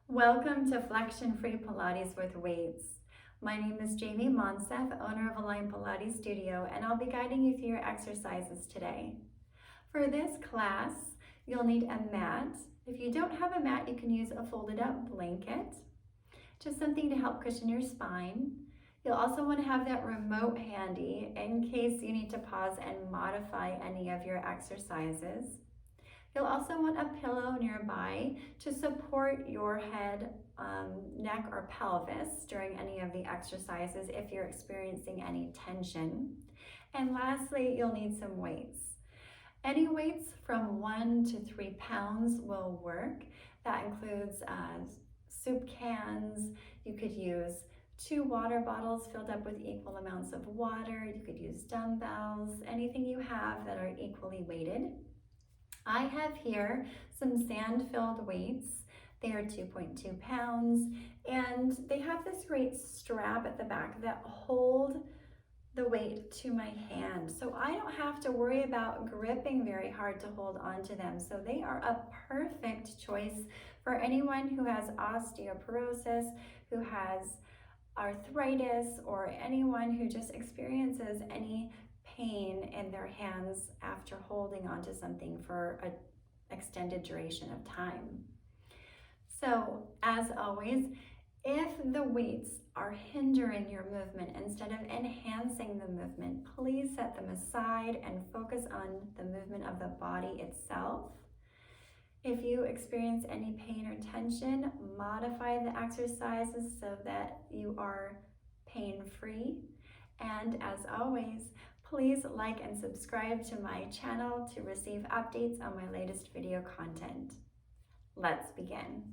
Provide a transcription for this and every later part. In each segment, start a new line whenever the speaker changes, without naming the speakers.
Welcome to Flexion-Free Pilates with Weights. My name is Jamie Monsef, owner of Align Pilates Studio, and I'll be guiding you through your exercises today. For this class, you'll need a mat. If you don't have a mat, you can use a folded up blanket, just something to help cushion your spine. You'll also want to have that remote handy in case you need to pause and modify any of your exercises. You'll also want a pillow nearby to support your head, neck, or pelvis during any of the exercises if you're experiencing any tension. And lastly, you'll need some weights. Any weights from 1 to 3 pounds will work. That includes soup cans. You could use 2 water bottles filled up with equal amounts of water. You could use dumbbells, anything you have that are equally weighted. I have here some sand-filled weights. They are 2.2 pounds, and they have this great strap at the back that hold the weight to my hand. So I don't have to worry about gripping very hard to hold onto them. So they are a perfect choice for anyone who has osteoporosis, who has arthritis, or anyone who just experiences any pain in their hands after holding onto something for an extended duration of time. So, as always, if the weights are hindering your movement instead of enhancing the movement, please set them aside and focus on the movement of the body itself. If you experience any pain or tension, modify the exercises so that you are pain-free. And as always, please like and subscribe to my channel to receive updates on my latest video content. Let's begin.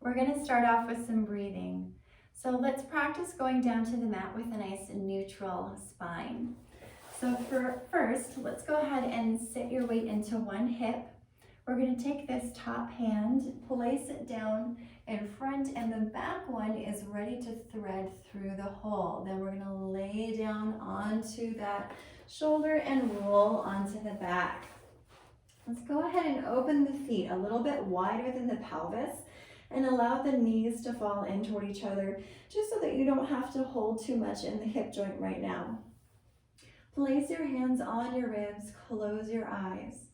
We're going to start off with some breathing. So let's practice going down to the mat with a nice neutral spine. So first, let's go ahead and sit your weight into one hip. We're going to take this top hand, place it down in front, and the back one is ready to thread through the hole. Then we're going to lay down onto that shoulder and roll onto the back. Let's go ahead and open the feet a little bit wider than the pelvis, and allow the knees to fall in toward each other, just so that you don't have to hold too much in the hip joint right now. Place your hands on your ribs, close your eyes.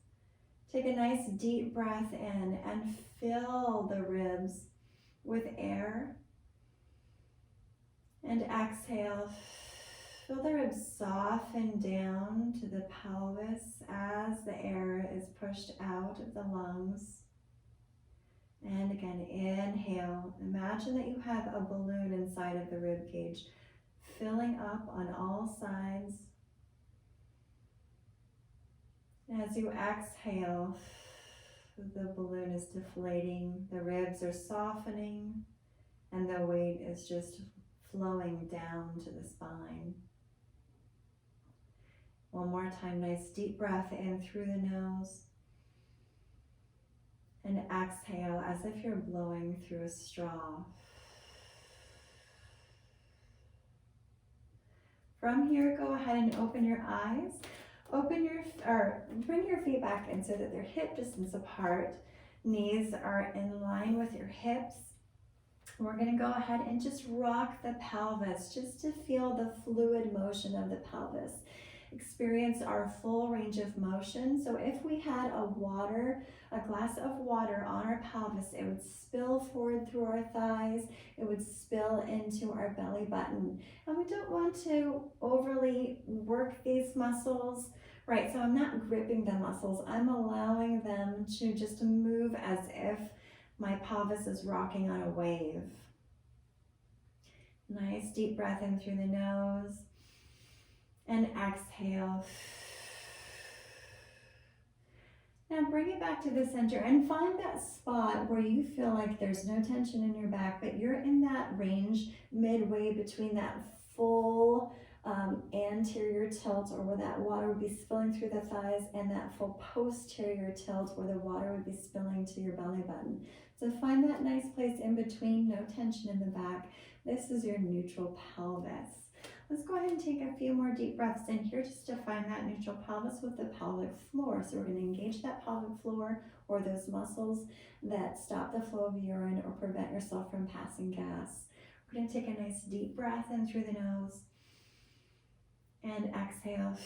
Take a nice deep breath in and fill the ribs with air. And exhale, feel the ribs soften down to the pelvis as the air is pushed out of the lungs. And again, inhale. Imagine that you have a balloon inside of the rib cage, filling up on all sides. As you exhale, the balloon is deflating, the ribs are softening, and the weight is just flowing down to the spine. One more time, nice deep breath in through the nose. And exhale as if you're blowing through a straw. From here, go ahead and open your eyes. Bring your feet back in so that they're hip distance apart. Knees are in line with your hips. We're going to go ahead and just rock the pelvis just to feel the fluid motion of the pelvis. Experience our full range of motion. So if we had a glass of water on our pelvis, it would spill forward through our thighs, it would spill into our belly button. And we don't want to overly work these muscles, right? So I'm not gripping the muscles, I'm allowing them to just move as if my pelvis is rocking on a wave. Nice deep breath in through the nose. And exhale. Now bring it back to the center and find that spot where you feel like there's no tension in your back, but you're in that range midway between that full anterior tilt, or where that water would be spilling through the thighs, and that full posterior tilt where the water would be spilling to your belly button. So find that nice place in between, no tension in the back. This is your neutral pelvis. Let's go ahead and take a few more deep breaths in here just to find that neutral pelvis with the pelvic floor. So we're going to engage that pelvic floor, or those muscles that stop the flow of urine or prevent yourself from passing gas. We're going to take a nice deep breath in through the nose and exhale.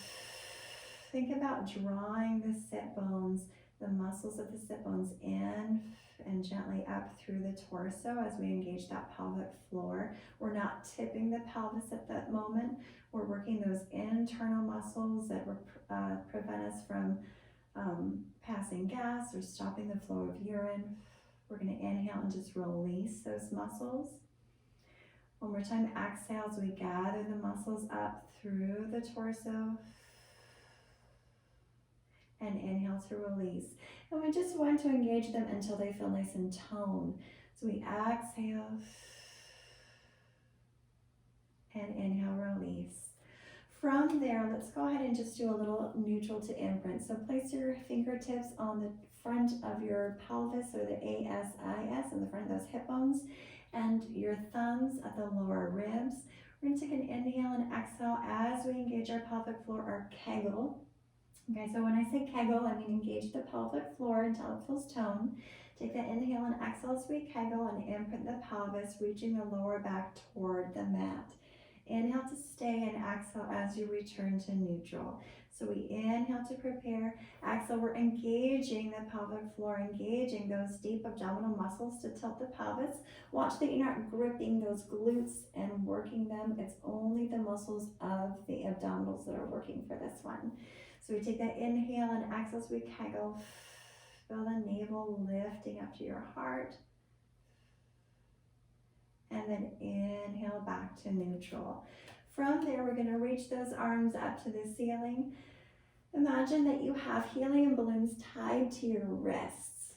Think about drawing the sit bones, the muscles of the sit bones in and gently up through the torso as we engage that pelvic floor. We're not tipping the pelvis at that moment. We're working those internal muscles that prevent us from passing gas or stopping the flow of urine. We're going to inhale and just release those muscles. One more time, exhale as we gather the muscles up through the torso. And inhale to release. And we just want to engage them until they feel nice and toned. So we exhale and inhale, release. From there, let's go ahead and just do a little neutral to imprint. So place your fingertips on the front of your pelvis, or the ASIS, in the front of those hip bones, and your thumbs at the lower ribs. We're going to take an inhale and exhale as we engage our pelvic floor, or kegel. Okay, so when I say kegel, I mean engage the pelvic floor until it feels toned. Take that inhale and exhale as we kegel and imprint the pelvis, reaching the lower back toward the mat. Inhale to stay and exhale as you return to neutral. So we inhale to prepare, exhale, we're engaging the pelvic floor, engaging those deep abdominal muscles to tilt the pelvis. Watch that you're not gripping those glutes and working them. It's only the muscles of the abdominals that are working for this one. So we take that inhale and exhale as we kegel. Feel the navel lifting up to your heart. And then inhale back to neutral. From there, we're going to reach those arms up to the ceiling. Imagine that you have helium balloons tied to your wrists.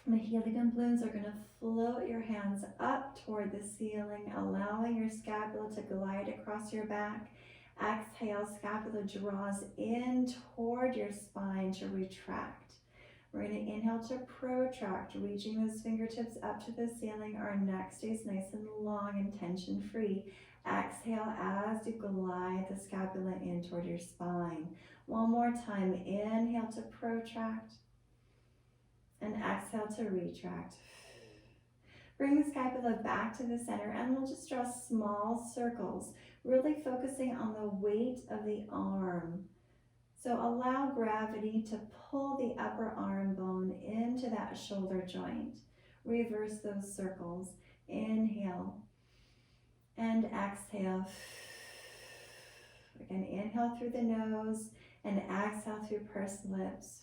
And the helium balloons are going to float your hands up toward the ceiling, allowing your scapula to glide across your back. Exhale, scapula draws in toward your spine to retract. We're going to inhale to protract, reaching those fingertips up to the ceiling. Our neck stays nice and long and tension-free. Exhale as you glide the scapula in toward your spine. One more time, inhale to protract and exhale to retract. Bring the scapula back to the center, and we'll just draw small circles, really focusing on the weight of the arm. So allow gravity to pull the upper arm bone into that shoulder joint. Reverse those circles. Inhale and exhale. Again, inhale through the nose and exhale through pursed lips.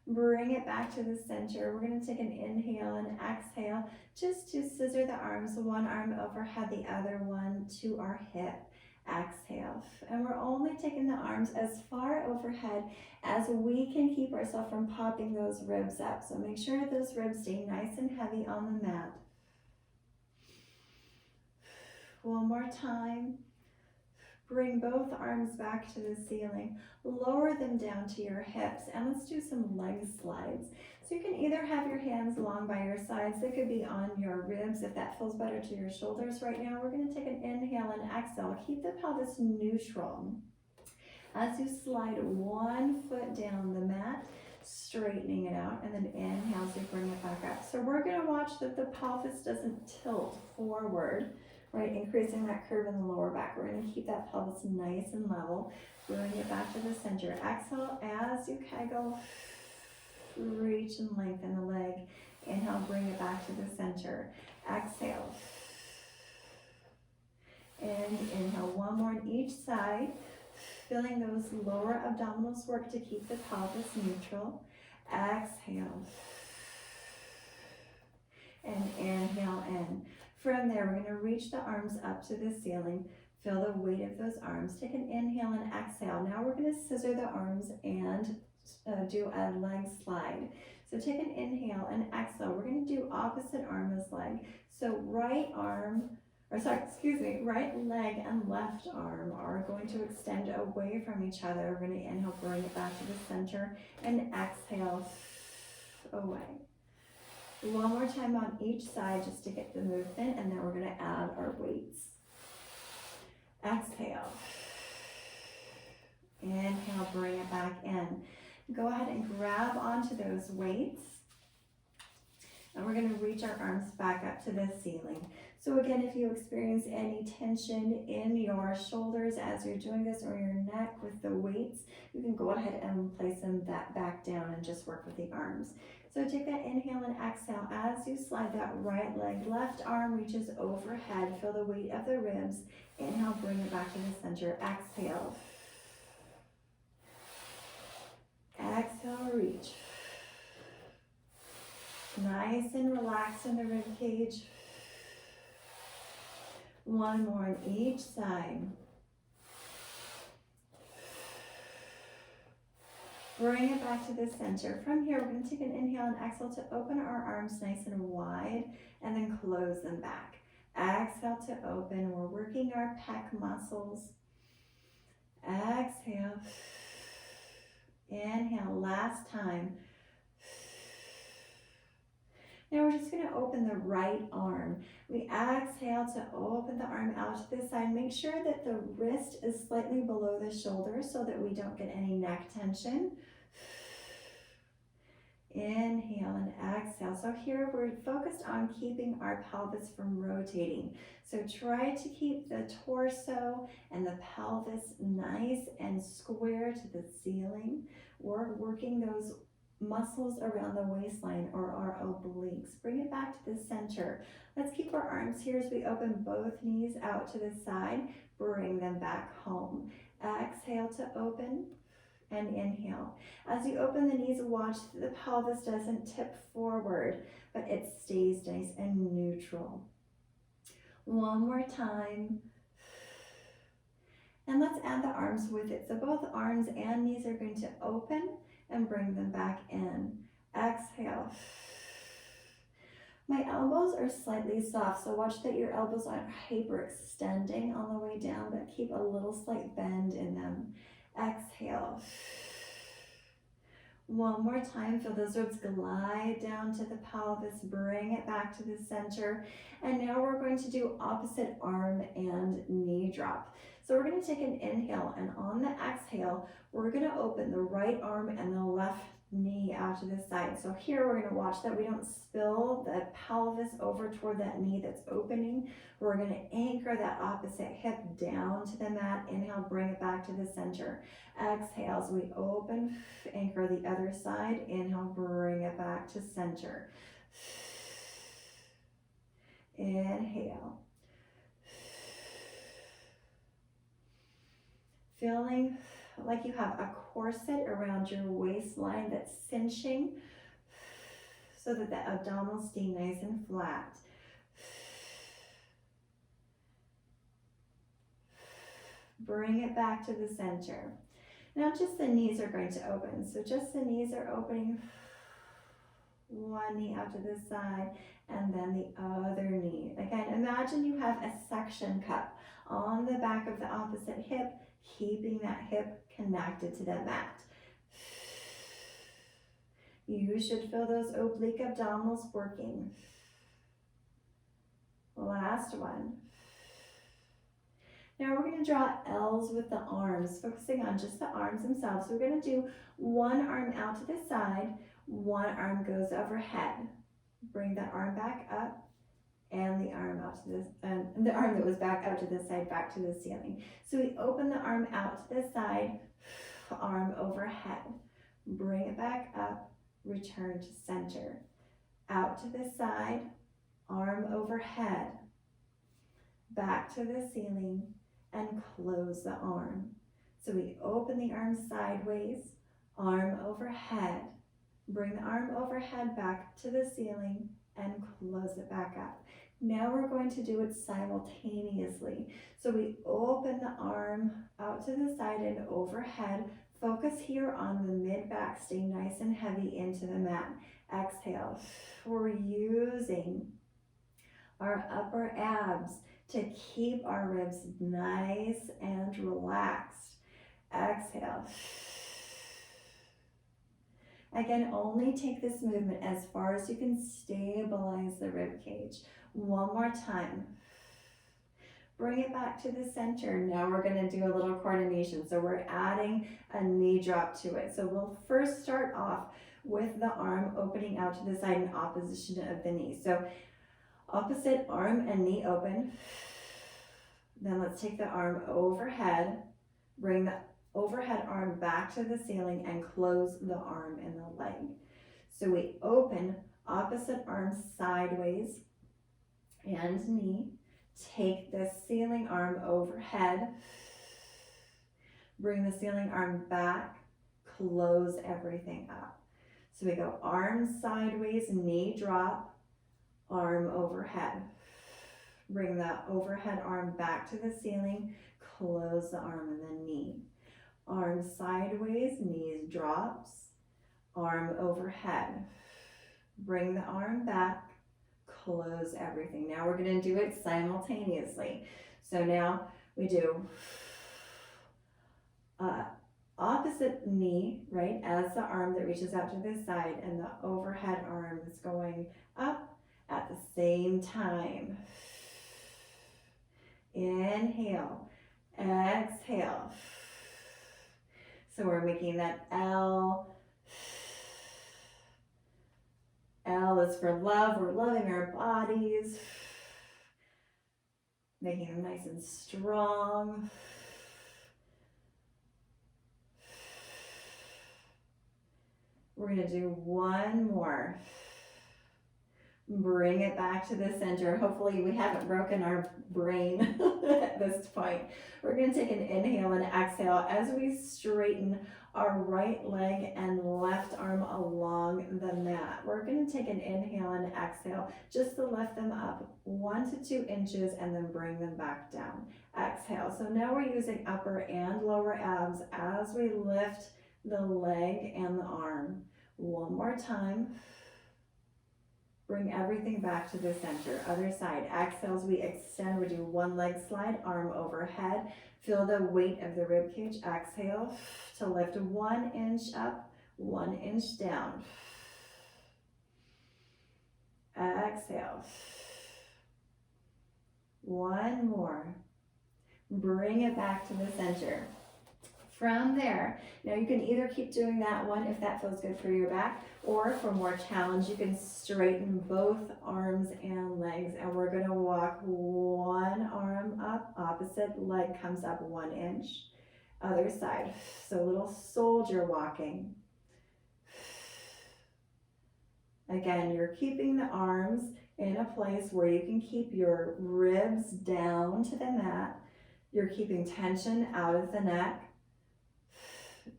Bring it back to the center. We're going to take an inhale and exhale just to scissor the arms, one arm overhead, the other one to our hip. Exhale. And we're only taking the arms as far overhead as we can keep ourselves from popping those ribs up. So make sure those ribs stay nice and heavy on the mat. One more time. Bring both arms back to the ceiling. Lower them down to your hips, and let's do some leg slides. So you can either have your hands long by your sides. They could be on your ribs if that feels better to your shoulders right now. We're going to take an inhale and exhale. Keep the pelvis neutral. As you slide one foot down the mat, straightening it out, and then inhale as you bring it back up. So we're going to watch that the pelvis doesn't tilt forward, right, increasing that curve in the lower back. We're going to keep that pelvis nice and level. Bring it back to the center. Exhale as you kegel. Reach and lengthen the leg. Inhale, bring it back to the center. Exhale. And inhale, one more on each side. Feeling those lower abdominals work to keep the pelvis neutral. Exhale. And inhale in. From there, we're going to reach the arms up to the ceiling. Feel the weight of those arms. Take an inhale and exhale. Now we're going to scissor the arms and do a leg slide. So take an inhale and exhale. We're going to do opposite arm as leg. So right arm right leg and left arm are going to extend away from each other. We're going to inhale, bring it back to the center, and exhale away. One more time on each side just to get the movement, and then we're going to add our weights. Exhale. Inhale, bring it back in. Go ahead and grab onto those weights. And we're going to reach our arms back up to the ceiling. So again, if you experience any tension in your shoulders as you're doing this, or your neck with the weights, you can go ahead and place them back down and just work with the arms. So take that inhale and exhale as you slide that right leg. Left arm reaches overhead. Feel the weight of the ribs. Inhale, bring it back to the center. Exhale. Exhale, reach. Nice and relaxed in the rib cage. One more on each side. Bring it back to the center. From here, we're going to take an inhale and exhale to open our arms nice and wide, and then close them back. Exhale to open. We're working our pec muscles. Exhale. Inhale, last time. Now we're just going to open the right arm. We exhale to open the arm out to the side. Make sure that the wrist is slightly below the shoulder so that we don't get any neck tension. Inhale and exhale. So here we're focused on keeping our pelvis from rotating. So try to keep the torso and the pelvis nice and square to the ceiling. We're working those muscles around the waistline or our obliques. Bring it back to the center. Let's keep our arms here as we open both knees out to the side. Bring them back home. Exhale to open and inhale. As you open the knees, watch that the pelvis doesn't tip forward, but it stays nice and neutral. One more time. And let's add the arms with it. So both arms and knees are going to open and bring them back in. Exhale. My elbows are slightly soft, so watch that your elbows aren't hyperextending on the way down, but keep a little slight bend in them. Exhale. One more time, feel those ribs glide down to the pelvis, bring it back to the center. And now we're going to do opposite arm and knee drop. So we're going to take an inhale, and on the exhale, we're going to open the right arm and the left knee out to the side. So here we're going to watch that we don't spill the pelvis over toward that knee that's opening. We're going to anchor that opposite hip down to the mat. Inhale, bring it back to the center. Exhale as we open, anchor the other side. Inhale, bring it back to center. Inhale. Feeling like you have a corset around your waistline that's cinching so that the abdominals stay nice and flat. Bring it back to the center. Now just the knees are going to open. So just the knees are opening. One knee out to the side and then the other knee. Again, imagine you have a suction cup on the back of the opposite hip, keeping that hip connected to the mat. You should feel those oblique abdominals working. Last one. Now we're going to draw L's with the arms, focusing on just the arms themselves. So we're going to do one arm out to the side, one arm goes overhead. Bring that arm back up, and the arm out to the arm that was back out to the side, back to the ceiling. So we open the arm out to the side, arm overhead. Bring it back up, return to center. Out to the side, arm overhead, back to the ceiling, and close the arm. So we open the arm sideways, arm overhead. Bring the arm overhead back to the ceiling and close it back up. Now we're going to do it simultaneously. So we open the arm out to the side and overhead. Focus here on the mid-back. Stay nice and heavy into the mat. Exhale. We're using our upper abs to keep our ribs nice and relaxed. Exhale. Again, only take this movement as far as you can stabilize the rib cage. One more time. Bring it back to the center. Now we're going to do a little coordination. So we're adding a knee drop to it. So we'll first start off with the arm opening out to the side in opposition of the knee. So opposite arm and knee open. Then let's take the arm overhead. Bring the overhead arm back to the ceiling and close the arm and the leg. So we open opposite arm sideways and knee. Take the ceiling arm overhead. Bring the ceiling arm back. Close everything up. So we go arm sideways, knee drop, arm overhead. Bring the overhead arm back to the ceiling. Close the arm and the knee. Arm sideways, knees drops, arm overhead. Bring the arm back. Close everything. Now we're going to do it simultaneously. So now we do opposite knee, right, as the arm that reaches out to this side, and the overhead arm is going up at the same time. Inhale, exhale. So we're making that L. L is for love. We're loving our bodies, making them nice and strong. We're going to do one more. Bring it back to the center. Hopefully we haven't broken our brain at this point. We're going to take an inhale and exhale as we straighten our right leg and left arm along the mat. We're going to take an inhale and exhale just to lift them up 1 to 2 inches and then bring them back down. Exhale. So now we're using upper and lower abs as we lift the leg and the arm. One more time. Bring everything back to the center. Other side. Exhale as we extend. We do one leg slide, arm overhead. Feel the weight of the rib cage. Exhale to lift 1 inch up, 1 inch down. Exhale. One more. Bring it back to the center. From there, now you can either keep doing that one if that feels good for your back, or for more challenge, you can straighten both arms and legs, and we're going to walk one arm up, opposite leg comes up 1 inch, other side. So a little soldier walking. Again, you're keeping the arms in a place where you can keep your ribs down to the mat. You're keeping tension out of the neck.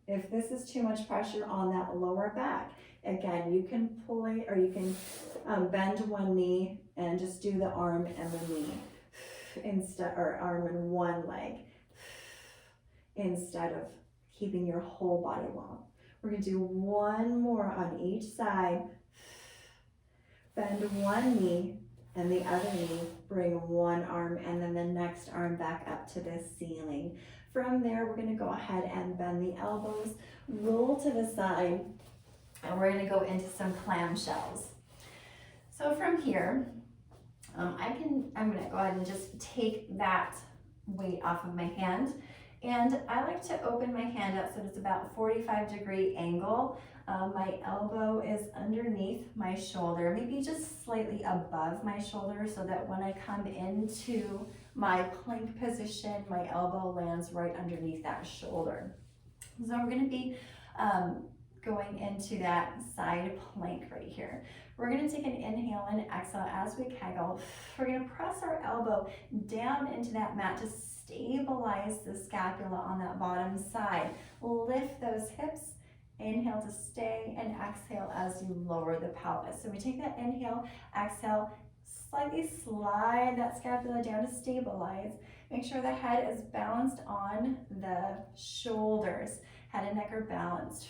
If this is too much pressure on that lower back, again, you can pull it, or you can bend one knee and just do the arm and the knee instead, or arm and one leg, instead of keeping your whole body long. We're going to do one more on each side. Bend one knee and the other knee, bring one arm and then the next arm back up to the ceiling. From there, we're going to go ahead and bend the elbows, roll to the side, and we're going to go into some clamshells. So from here, I'm going to go ahead and just take that weight off of my hand. And I like to open my hand up so it's about 45-degree angle. My elbow is underneath my shoulder, maybe just slightly above my shoulder, so that when I come into my plank position, my elbow lands right underneath that shoulder. So we're going to be going into that side plank right here. We're going to take an inhale and exhale as we kegel. We're going to press our elbow down into that mat to stabilize the scapula on that bottom side. Lift those hips. Inhale to stay, and exhale as you lower the pelvis. So we take that inhale, exhale, slightly slide that scapula down to stabilize. Make sure the head is balanced on the shoulders. Head and neck are balanced.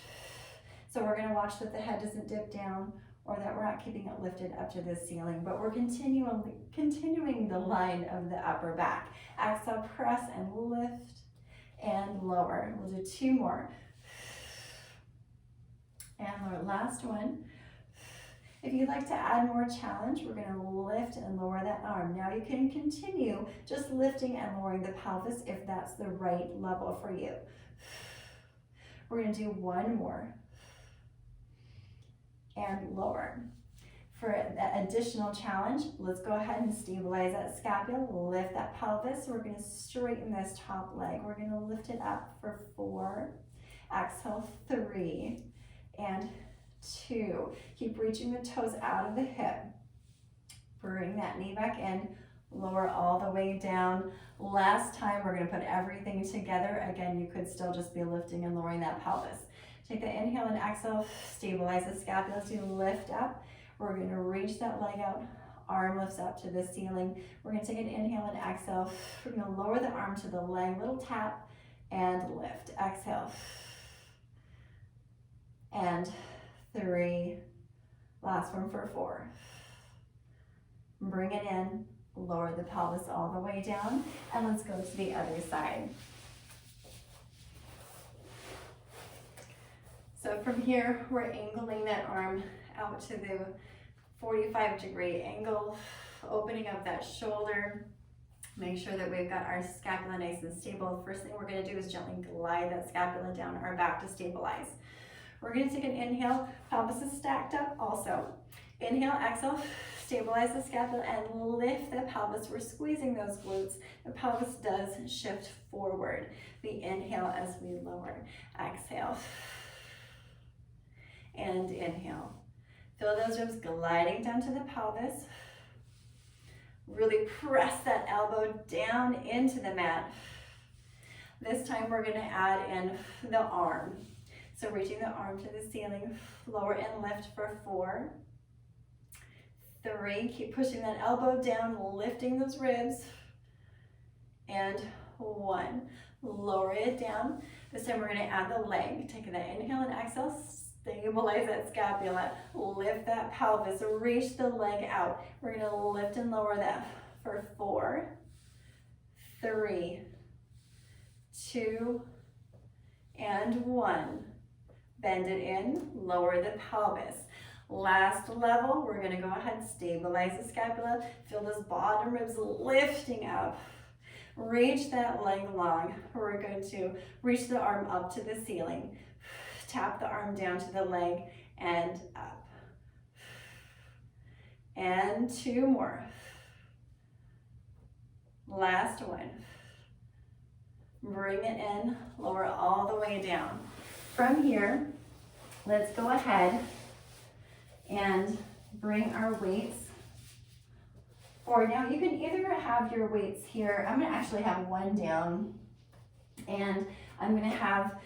So we're going to watch that the head doesn't dip down or that we're not keeping it lifted up to the ceiling, but we're continuing the line of the upper back. Exhale, press and lift and lower. We'll do 2 more. And our last one. If you'd like to add more challenge, we're going to lift and lower that arm. Now you can continue just lifting and lowering the pelvis if that's the right level for you. We're going to do 1 more. And lower. For that additional challenge, let's go ahead and stabilize that scapula, lift that pelvis. We're going to straighten this top leg. We're going to lift it up for 4. Exhale, 3 and 2. Keep reaching the toes out of the hip. Bring that knee back in. Lower all the way down. Last time, we're going to put everything together. Again, you could still just be lifting and lowering that pelvis. Take the inhale and exhale. Stabilize the scapula as you lift up. We're going to reach that leg out. Arm lifts up to the ceiling. We're going to take an inhale and exhale. We're going to lower the arm to the leg. Little tap and lift. Exhale. And 3. Last one for 4. Bring it in. Lower the pelvis all the way down. And let's go to the other side. So from here, we're angling that arm out to the 45-degree angle, opening up that shoulder. Make sure that we've got our scapula nice and stable. First thing we're going to do is gently glide that scapula down our back to stabilize. We're going to take an inhale, pelvis is stacked up also. Inhale, exhale, stabilize the scapula and lift the pelvis. We're squeezing those glutes. The pelvis does shift forward. We inhale as we lower. Exhale. And inhale. Feel those ribs gliding down to the pelvis. Really press that elbow down into the mat. This time we're going to add in the arm. So reaching the arm to the ceiling, lower and lift for 4. 3, keep pushing that elbow down, lifting those ribs. And 1, lower it down. This time we're going to add the leg. Taking that inhale and exhale, stabilize that scapula, lift that pelvis, reach the leg out. We're going to lift and lower that for 4, 3, 2, and 1. Bend it in, lower the pelvis. Last level, we're going to go ahead and stabilize the scapula. Feel those bottom ribs lifting up. Reach that leg long. We're going to reach the arm up to the ceiling. Tap the arm down to the leg and up. And 2 more. Last one. Bring it in, lower all the way down. From here, let's go ahead and bring our weights forward. Now you can either have your weights here. I'm going to actually have one down, and I'm going to have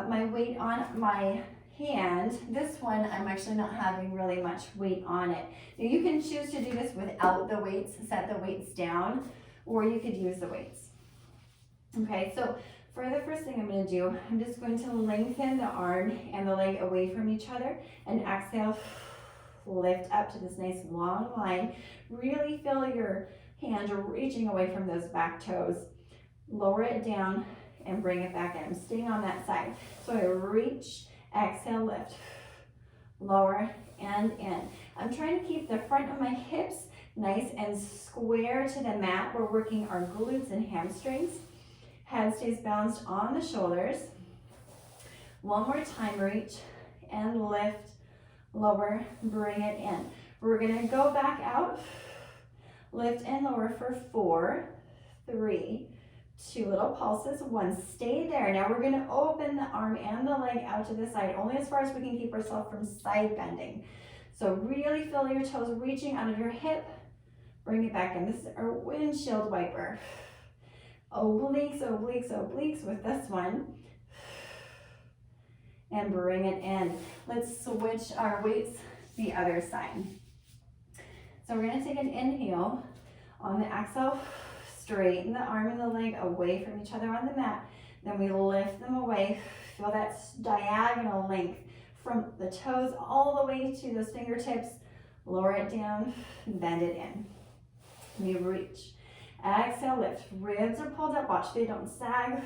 my weight on my hand. This one, I'm actually not having really much weight on it. Now you can choose to do this without the weights, set the weights down, or you could use the weights. Okay, so for the first thing I'm going to do, I'm just going to lengthen the arm and the leg away from each other, and exhale, lift up to this nice long line. Really feel your hand reaching away from those back toes. Lower it down and bring it back in. I'm staying on that side. So I reach, exhale, lift, lower and in. I'm trying to keep the front of my hips nice and square to the mat. We're working our glutes and hamstrings. Head stays balanced on the shoulders. One more time, reach and lift, lower, bring it in. We're gonna go back out, lift and lower for 4, 3, 2 little pulses, 1, stay there. Now we're gonna open the arm and the leg out to the side, only as far as we can keep ourselves from side bending. So really feel your toes reaching out of your hip, bring it back in. This is our windshield wiper. Obliques, obliques, obliques with this one. And bring it in. Let's switch our weights the other side. So we're going to take an inhale. On the exhale, straighten the arm and the leg away from each other on the mat. Then we lift them away. Feel that diagonal length from the toes all the way to those fingertips. Lower it down, bend it in. We reach. Exhale, lift. Ribs are pulled up. Watch they don't sag.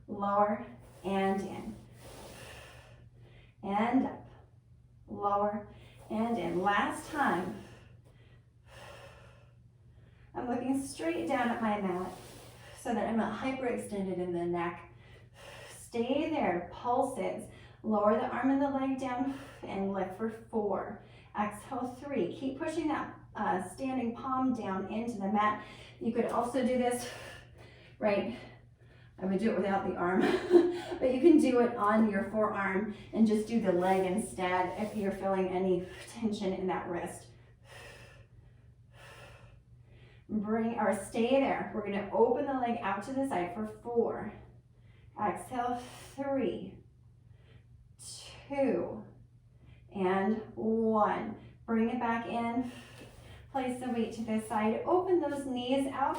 Lower and in. And up. Lower and in. Last time. I'm looking straight down at my mat so that I'm not hyperextended in the neck. Stay there. Pulses. Lower the arm and the leg down and lift for 4. Exhale, 3. Keep pushing that standing palm down into the mat. You could also do this, right? I would do it without the arm, but you can do it on your forearm and just do the leg instead if you're feeling any tension in that wrist. Bring or stay there. We're going to open the leg out to the side for 4. Exhale, 3, 2, and 1. Bring it back in. Place the weight to this side. Open those knees out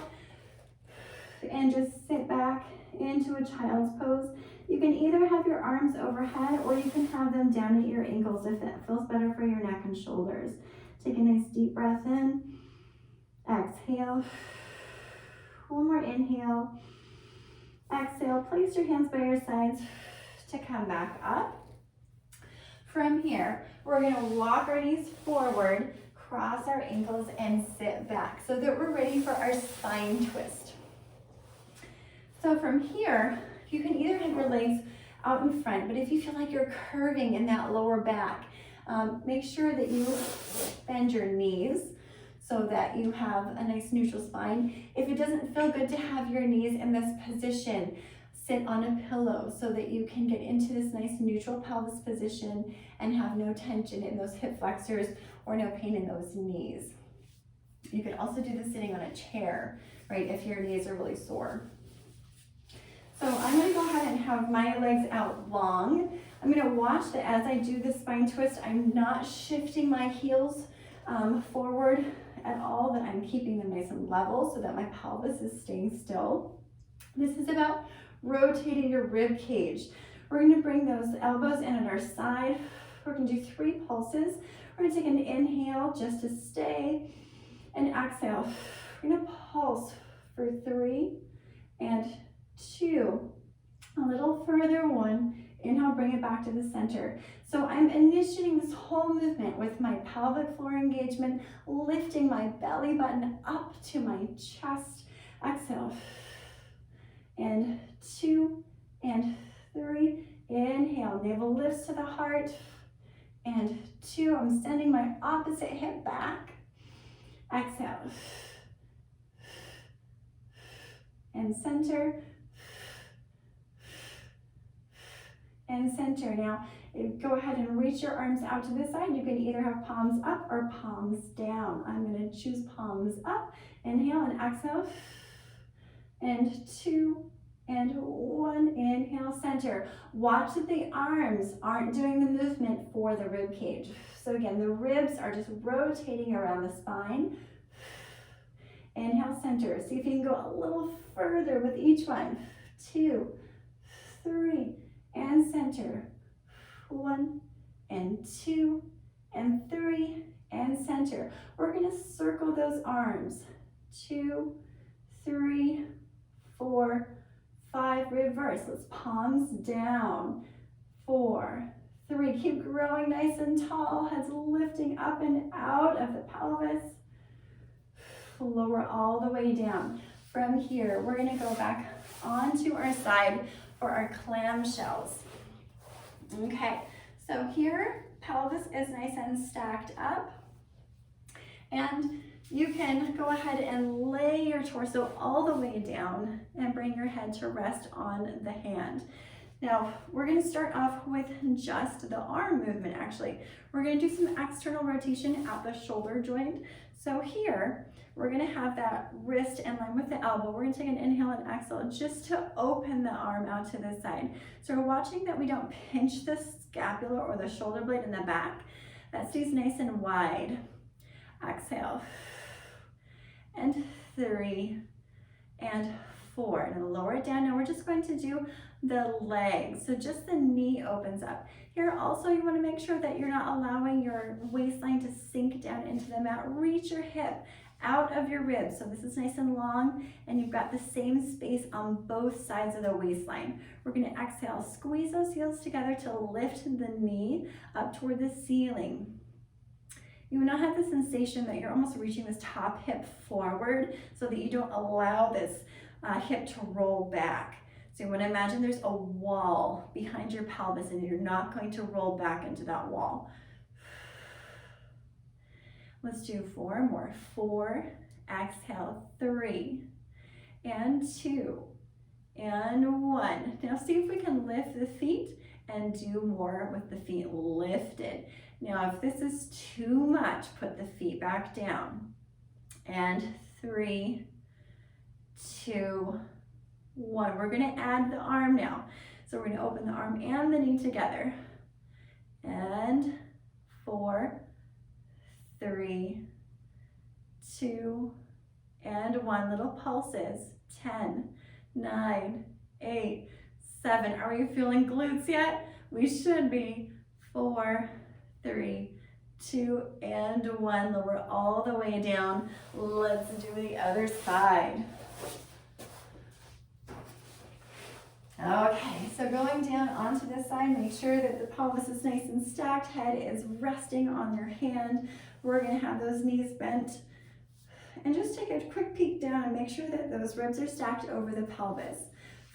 and just sit back into a child's pose. You can either have your arms overhead or you can have them down at your ankles if that feels better for your neck and shoulders. Take a nice deep breath in. Exhale. One more inhale. Exhale. Place your hands by your sides to come back up. From here, we're going to walk our knees forward, cross our ankles, and sit back so that we're ready for our spine twist. So from here, you can either have your legs out in front, but if you feel like you're curving in that lower back, make sure that you bend your knees so that you have a nice neutral spine. If it doesn't feel good to have your knees in this position, sit on a pillow so that you can get into this nice neutral pelvis position and have no tension in those hip flexors or no pain in those knees. You could also do this sitting on a chair, right, if your knees are really sore. So I'm going to go ahead and have my legs out long. I'm going to watch that as I do the spine twist, I'm not shifting my heels forward at all, that I'm keeping them nice and level so that my pelvis is staying still. This is about rotating your rib cage. We're going to bring those elbows in at our side. We're going to do 3 pulses. We're going to take an inhale just to stay and exhale. We're going to pulse for 3 and 2. A little further, 1. Inhale, bring it back to the center. So I'm initiating this whole movement with my pelvic floor engagement, lifting my belly button up to my chest. Exhale. And 2 and 3. Inhale, navel lifts to the heart. And 2, I'm sending my opposite hip back. Exhale. And center. And center. Now, go ahead and reach your arms out to the side. You can either have palms up or palms down. I'm going to choose palms up. Inhale and exhale. And 2 and 1. Inhale, center. Watch that the arms aren't doing the movement for the rib cage. So again, the ribs are just rotating around the spine. Inhale, center. See if you can go a little further with each one. 2, 3, and center. 1 and 2 and 3 and center. We're going to circle those arms. 2, 3, 4, 5. Reverse. Let's palms down. 4, 3. Keep growing nice and tall. Heads lifting up and out of the pelvis. Lower all the way down. From here, we're going to go back onto our side for our clamshells. Okay, so here, pelvis is nice and stacked up. And you can go ahead and lay your torso all the way down and bring your head to rest on the hand. Now, we're going to start off with just the arm movement, actually. We're going to do some external rotation at the shoulder joint. So here, we're going to have that wrist in line with the elbow. We're going to take an inhale and exhale just to open the arm out to the side. So we're watching that we don't pinch the scapula or the shoulder blade in the back. That stays nice and wide. Exhale. And 3 and 4. And lower it down. Now we're just going to do the legs. So just the knee opens up. Here also you want to make sure that you're not allowing your waistline to sink down into the mat. Reach your hip out of your ribs. So this is nice and long, and you've got the same space on both sides of the waistline. We're going to exhale, squeeze those heels together to lift the knee up toward the ceiling. You will now have the sensation that you're almost reaching this top hip forward so that you don't allow this hip to roll back. So you want to imagine there's a wall behind your pelvis and you're not going to roll back into that wall. Let's do 4 more. 4, exhale, 3, and 2, and 1. Now see if we can lift the feet and do more with the feet lifted. Now if this is too much, put the feet back down. And 3, 2, 1. We're going to add the arm now. So we're going to open the arm and the knee together. And 4, 3, 2, and 1. Little pulses. 10, 9, 8, 7. Are we feeling glutes yet? We should be. 4, 3, 2, and 1. Lower all the way down. Let's do the other side. Okay, so going down onto this side, make sure that the pelvis is nice and stacked, head is resting on your hand. We're going to have those knees bent. And just take a quick peek down and make sure that those ribs are stacked over the pelvis.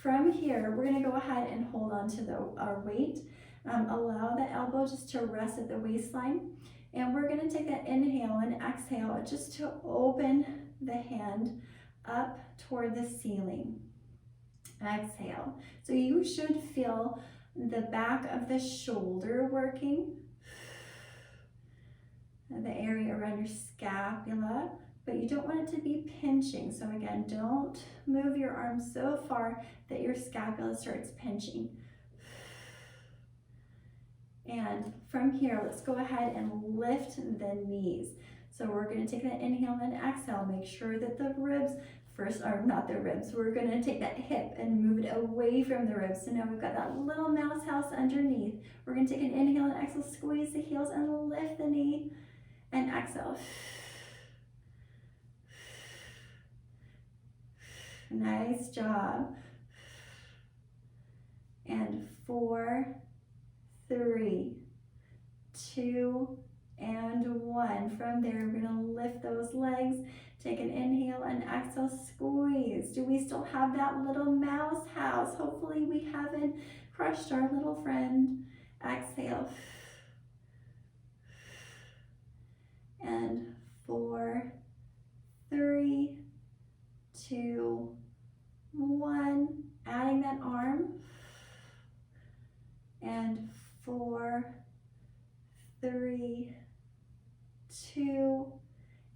From here, we're going to go ahead and hold on to our weight. Allow the elbow just to rest at the waistline. And we're going to take that inhale and exhale just to open the hand up toward the ceiling. Exhale. So you should feel the back of the shoulder working, the area around your scapula, but you don't want it to be pinching. So again, don't move your arms so far that your scapula starts pinching. And from here, let's go ahead and lift the knees. So we're going to take that inhale and exhale. Make sure that the ribs first are not the ribs. We're going to take that hip and move it away from the ribs. So now we've got that little mouse house underneath. We're going to take an inhale and exhale, squeeze the heels and lift the knee and exhale. Nice job. And 4, 3, 2, and 1. From there, we're going to lift those legs. Take an inhale and exhale, squeeze. Do we still have that little mouse house? Hopefully we haven't crushed our little friend. Exhale. And 4, 3, 2, 1. Adding that arm. And 4, 3, 2,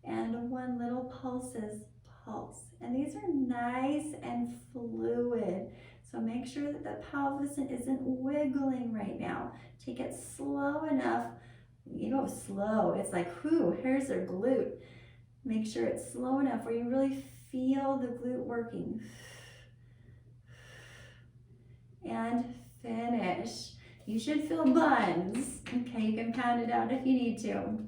and 1. Little pulses, pulse. And these are nice and fluid. So make sure that the pelvis isn't wiggling right now. Take it slow enough. You go slow. It's like, whew, here's their glute. Make sure it's slow enough where you really feel the glute working. And finish. You should feel buns. Okay, you can pound it out if you need to.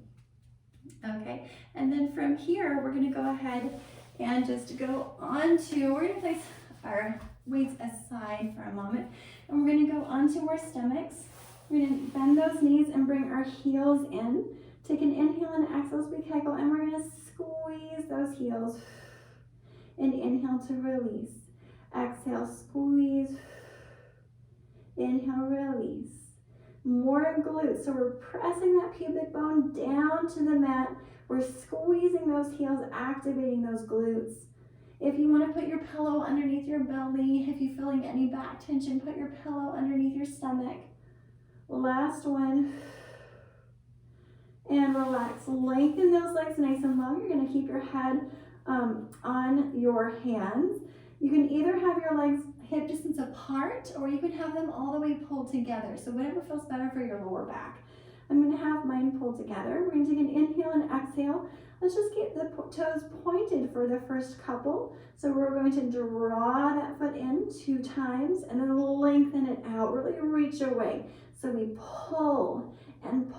Okay, and then from here, we're going to go ahead and just go onto, we're going to place our weights aside for a moment, and we're going to go onto our stomachs. We're going to bend those knees and bring our heels in. Take an inhale and exhale as we kegel, and we're going to squeeze those heels. And inhale to release. Exhale, squeeze. Inhale, release. More glutes. So we're pressing that pubic bone down to the mat. We're squeezing those heels, activating those glutes. If you want to put your pillow underneath your belly, if you're feeling any back tension, put your pillow underneath your stomach. Last one. And relax. Lengthen those legs nice and long. You're going to keep your head on your hands. You can either have your legs hip distance apart, or you can have them all the way pulled together. So whatever feels better for your lower back. I'm going to have mine pulled together. We're going to take an inhale and exhale. Let's just keep the toes pointed for the first couple. So we're going to draw that foot in 2 times and then lengthen it out, really reach away. So we pull and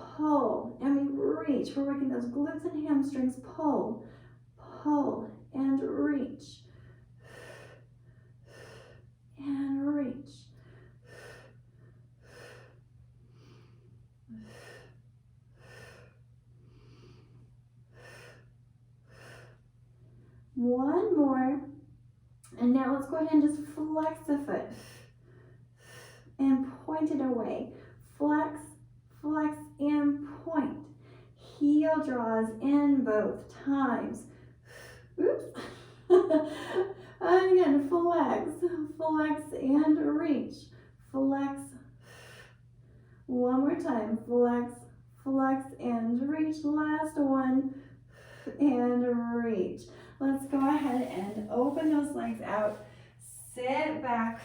we reach. We're working those glutes and hamstrings. Pull, pull, and reach. And reach. One more. And now let's go ahead and just flex the foot and point it away. Flex, flex, and point. Heel draws in both times. Oops. And again, flex, flex, and reach. Flex. One more time. Flex, flex, and reach. Last one. And reach. Let's go ahead and open those legs out. Sit back.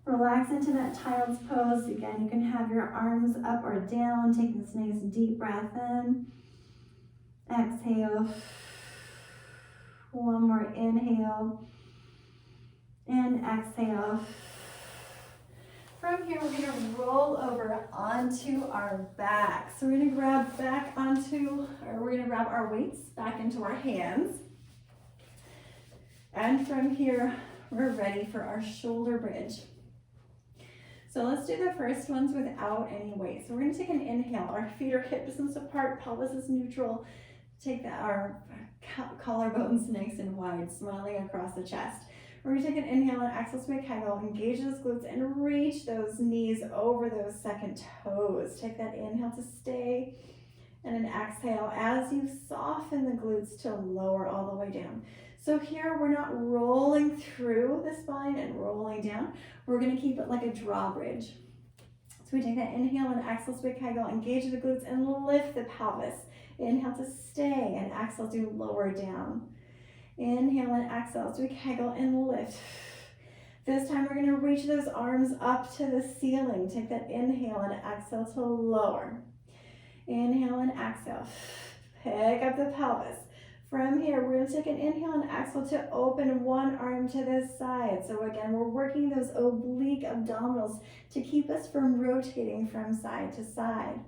Relax into that child's pose. Again, you can have your arms up or down. Take this nice deep breath in. Exhale. One more inhale. And exhale. From here, we're going to roll over onto our back. So we're going to grab we're going to grab our weights back into our hands. And from here, we're ready for our shoulder bridge. So let's do the first ones without any weight. So we're going to take an inhale. Our feet are hip distance apart, pelvis is neutral. Take our collarbones nice and wide, smiling across the chest. We're going to take an inhale and exhale to a kegel. Engage those glutes and reach those knees over those second toes. Take that inhale to stay and an exhale as you soften the glutes to lower all the way down. So here we're not rolling through the spine and rolling down. We're going to keep it like a drawbridge. So we take that inhale and exhale to a kegel. Engage the glutes and lift the pelvis. Inhale to stay and exhale to lower down. Inhale and exhale to a kegel and lift. This time we're going to reach those arms up to the ceiling. Take that inhale and exhale to lower. Inhale and exhale. Pick up the pelvis. From here, we're going to take an inhale and exhale to open one arm to the side. So again, we're working those oblique abdominals to keep us from rotating from side to side.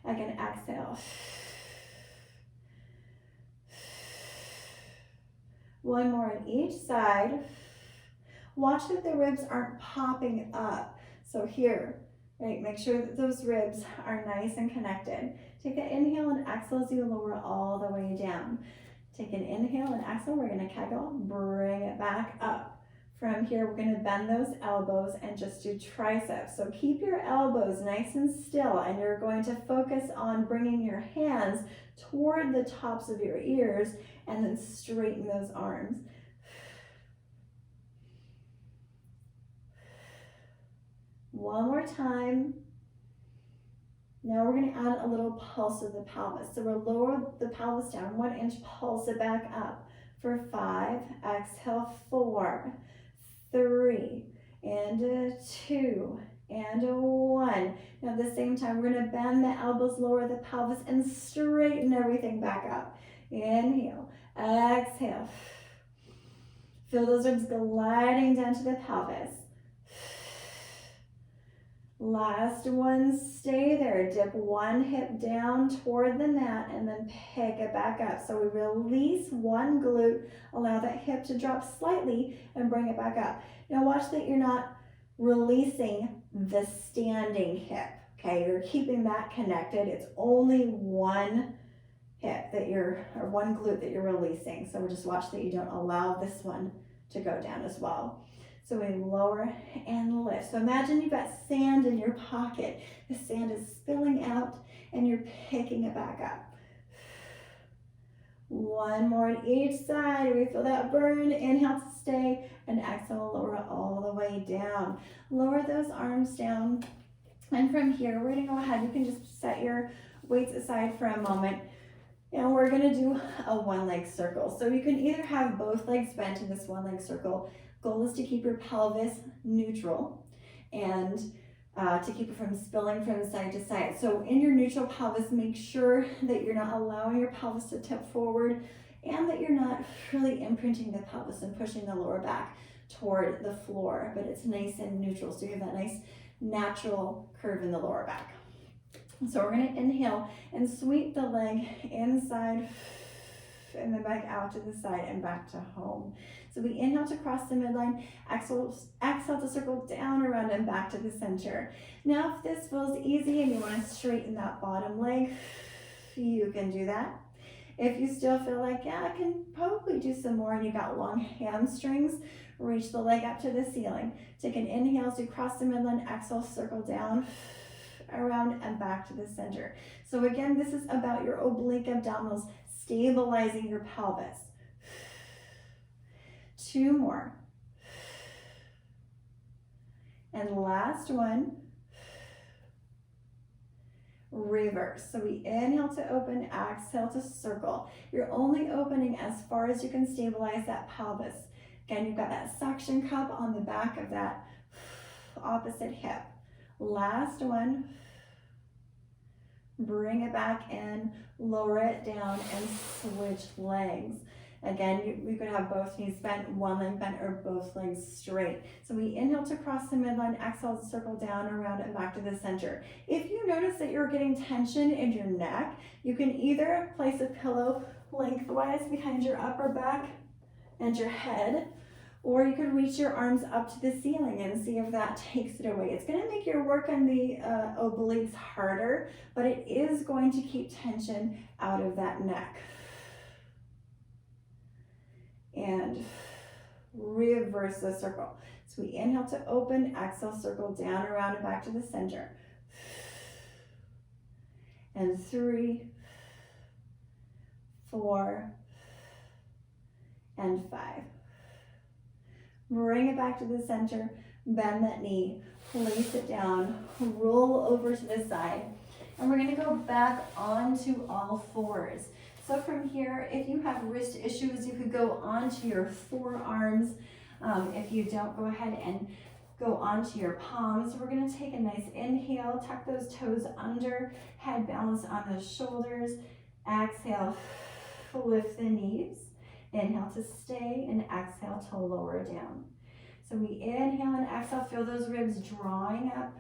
Again, exhale. One more on each side. Watch that the ribs aren't popping up. So here, right, make sure that those ribs are nice and connected. Take that inhale and exhale as you lower all the way down. Take an inhale and exhale. We're going to kegel, bring it back up. From here, we're going to bend those elbows and just do triceps. So keep your elbows nice and still, and you're going to focus on bringing your hands toward the tops of your ears and then straighten those arms. One more time. Now we're going to add a little pulse of the pelvis. So we'll lower the pelvis down 1 inch, pulse it back up for 5. Exhale, 4, 3, and 2, and 1. Now at the same time, we're going to bend the elbows, lower the pelvis, and straighten everything back up. Inhale, exhale. Feel those ribs gliding down to the pelvis. Last one, stay there. Dip one hip down toward the mat and then pick it back up. So we release one glute, allow that hip to drop slightly and bring it back up. Now watch that you're not releasing the standing hip, okay? You're keeping that connected. It's only one hip or one glute that you're releasing. So just watch that you don't allow this one to go down as well. So we lower and lift. So imagine you've got sand in your pocket. The sand is spilling out and you're picking it back up. One more on each side. We feel that burn. Inhale to stay and exhale, lower all the way down. Lower those arms down. And from here, we're gonna go ahead. You can just set your weights aside for a moment. And we're gonna do a one-leg circle. So you can either have both legs bent in this one-leg circle. Goal is to keep your pelvis neutral and to keep it from spilling from side to side. So in your neutral pelvis, make sure that you're not allowing your pelvis to tip forward and that you're not really imprinting the pelvis and pushing the lower back toward the floor, but it's nice and neutral. So you have that nice natural curve in the lower back. So we're going to inhale and sweep the leg inside and then back out to the side and back to home. So we inhale to cross the midline, exhale to circle down, around, and back to the center. Now, if this feels easy and you want to straighten that bottom leg, you can do that. If you still feel like, yeah, I can probably do some more and you got long hamstrings, reach the leg up to the ceiling. Take an inhale as you cross the midline, exhale, circle down, around, and back to the center. So again, this is about your oblique abdominals, stabilizing your pelvis. 2 more. And last one. Reverse. So we inhale to open, exhale to circle. You're only opening as far as you can stabilize that pelvis. Again, you've got that suction cup on the back of that opposite hip. Last one. Bring it back in, lower it down, and switch legs. Again, we could have both knees bent, one leg bent, or both legs straight. So we inhale to cross the midline, exhale to circle down, around, and back to the center. If you notice that you're getting tension in your neck, you can either place a pillow lengthwise behind your upper back and your head, or you could reach your arms up to the ceiling and see if that takes it away. It's going to make your work on the obliques harder, but it is going to keep tension out of that neck. And reverse the circle. So we inhale to open, exhale, circle down, around, and back to the center. And 3, 4, and 5. Bring it back to the center, bend that knee, place it down, roll over to the side. And we're going to go back onto all fours. So from here, if you have wrist issues, you could go onto your forearms. If you don't, go ahead and go onto your palms. We're going to take a nice inhale, tuck those toes under, head balance on the shoulders. Exhale, lift the knees. Inhale to stay and exhale to lower down. So we inhale and exhale, feel those ribs drawing up.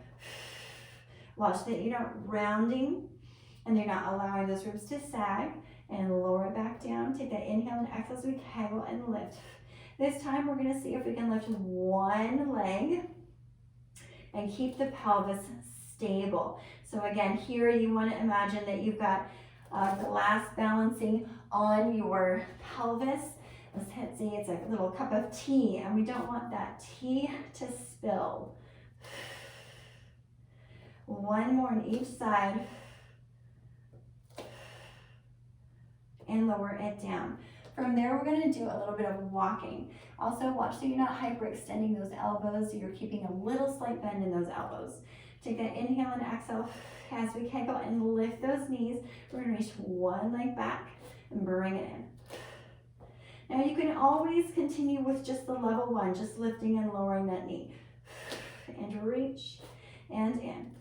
Watch that you're not rounding and you're not allowing those ribs to sag. And lower it back down. Take that inhale and exhale as we kegel and lift. This time we're going to see if we can lift one leg and keep the pelvis stable. So again, here you want to imagine that you've got glass balancing on your pelvis. Let's say it's a little cup of tea, and we don't want that tea to spill. One more on each side. And lower it down. From there, we're going to do a little bit of walking. Also, watch so you're not hyperextending those elbows, so you're keeping a little slight bend in those elbows. Take that inhale and exhale as we kegel and lift those knees. We're going to reach one leg back and bring it in. Now, you can always continue with just the level one, just lifting and lowering that knee. And reach and in.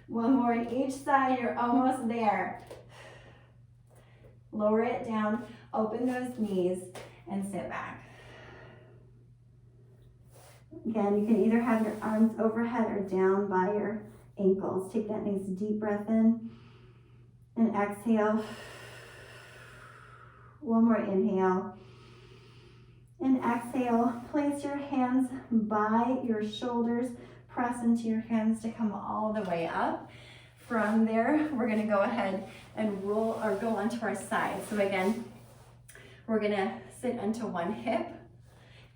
One more on each side, you're almost there. Lower it down, open those knees, and sit back. Again, you can either have your arms overhead or down by your ankles. Take that nice deep breath in and exhale. One more inhale. And exhale, place your hands by your shoulders. Press into your hands to come all the way up. From there, we're going to go ahead and roll or go onto our side. So again, we're going to sit onto one hip.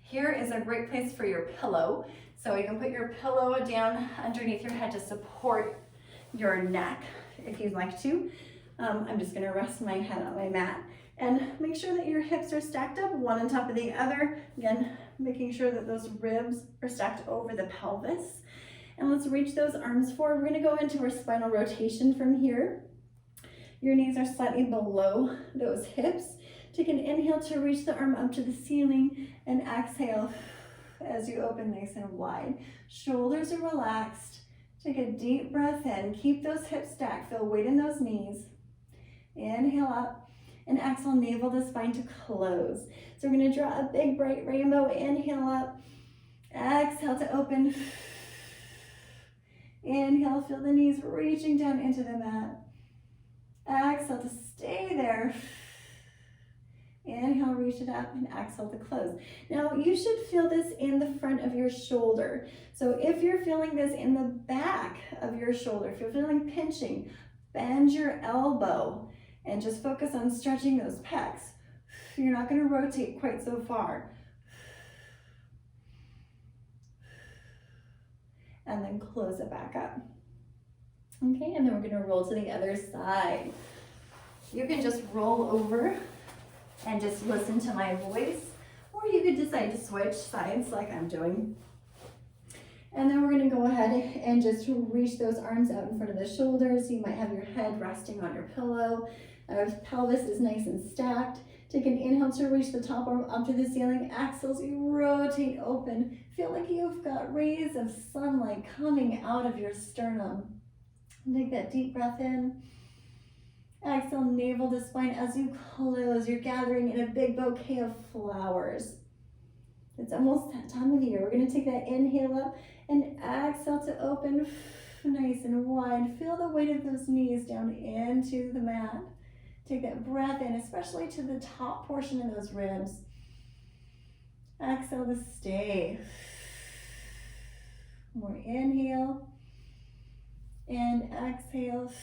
Here is a great place for your pillow. So you can put your pillow down underneath your head to support your neck if you'd like to. I'm just going to rest my head on my mat. And make sure that your hips are stacked up, one on top of the other. Again, making sure that those ribs are stacked over the pelvis. And let's reach those arms forward. We're going to go into our spinal rotation from here. Your knees are slightly below those hips. Take an inhale to reach the arm up to the ceiling, and exhale as you open nice and wide. Shoulders are relaxed. Take a deep breath in. Keep those hips stacked. Feel weight in those knees. Inhale up, and exhale, navel the spine to close. So we're going to draw a big bright rainbow. Inhale up, exhale to open. Inhale, feel the knees reaching down into the mat. Exhale to stay there. Inhale, reach it up, and exhale to close. Now, you should feel this in the front of your shoulder. So if you're feeling this in the back of your shoulder, if you're feeling pinching, bend your elbow and just focus on stretching those pecs. You're not going to rotate quite so far. And then close it back up. Okay, and then we're going to roll to the other side. You can just roll over and just listen to my voice, or you could decide to switch sides like I'm doing. And then we're going to go ahead and just reach those arms out in front of the shoulders. You might have your head resting on your pillow. Pelvis is nice and stacked. Take an inhale to reach the top arm up to the ceiling. Exhale as you rotate open. Feel like you've got rays of sunlight coming out of your sternum. Take that deep breath in. Exhale, navel to spine as you close. You're gathering in a big bouquet of flowers. It's almost that time of year. We're going to take that inhale up and exhale to open nice and wide. Feel the weight of those knees down into the mat. Take that breath in, especially to the top portion of those ribs. Exhale to stay. More inhale and exhale.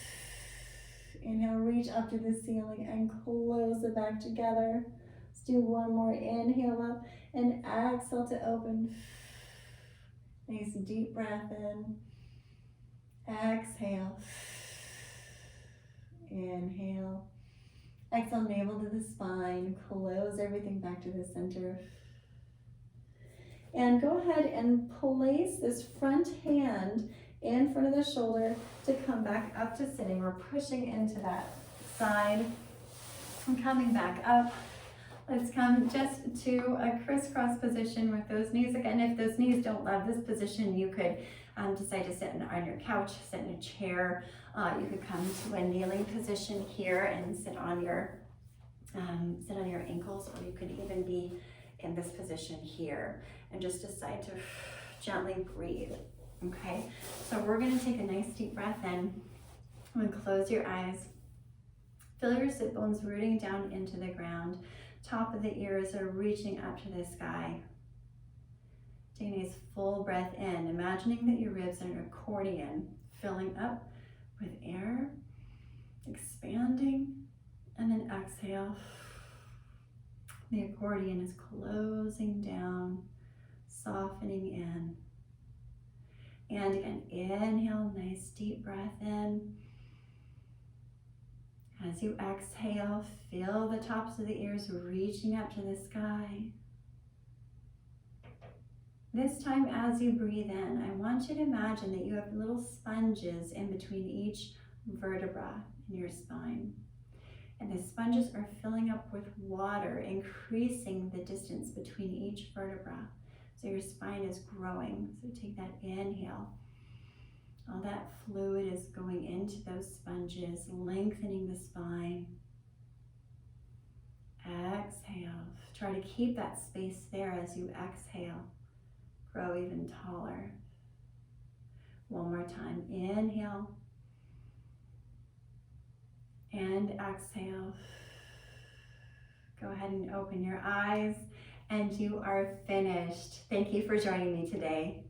Inhale, reach up to the ceiling and close it back together. Let's do one more. Inhale up and exhale to open. Nice deep breath in. Exhale. Inhale. Exhale, navel to the spine. Close everything back to the center. And go ahead and place this front hand in front of the shoulder to come back up to sitting. We're pushing into that side and coming back up. Let's come just to a crisscross position with those knees. Again, if those knees don't love this position, you could decide to sit on your couch, sit in a chair. You could come to a kneeling position here and sit on your ankles, or you could even be in this position here and just decide to gently breathe. Okay, so we're going to take a nice deep breath in and close your eyes. Feel your sit bones rooting down into the ground. Top of the ears are reaching up to the sky. Take a nice full breath in, imagining that your ribs are an accordion, filling up with air, expanding, and then exhale. The accordion is closing down, softening in. And again, inhale, nice deep breath in. As you exhale, feel the tops of the ears reaching up to the sky. This time, as you breathe in, I want you to imagine that you have little sponges in between each vertebra in your spine. And the sponges are filling up with water, increasing the distance between each vertebra. So your spine is growing. So take that inhale. All that fluid is going into those sponges, lengthening the spine. Exhale. Try to keep that space there as you exhale. Grow even taller. One more time. Inhale. And exhale. Go ahead and open your eyes. And you are finished. Thank you for joining me today.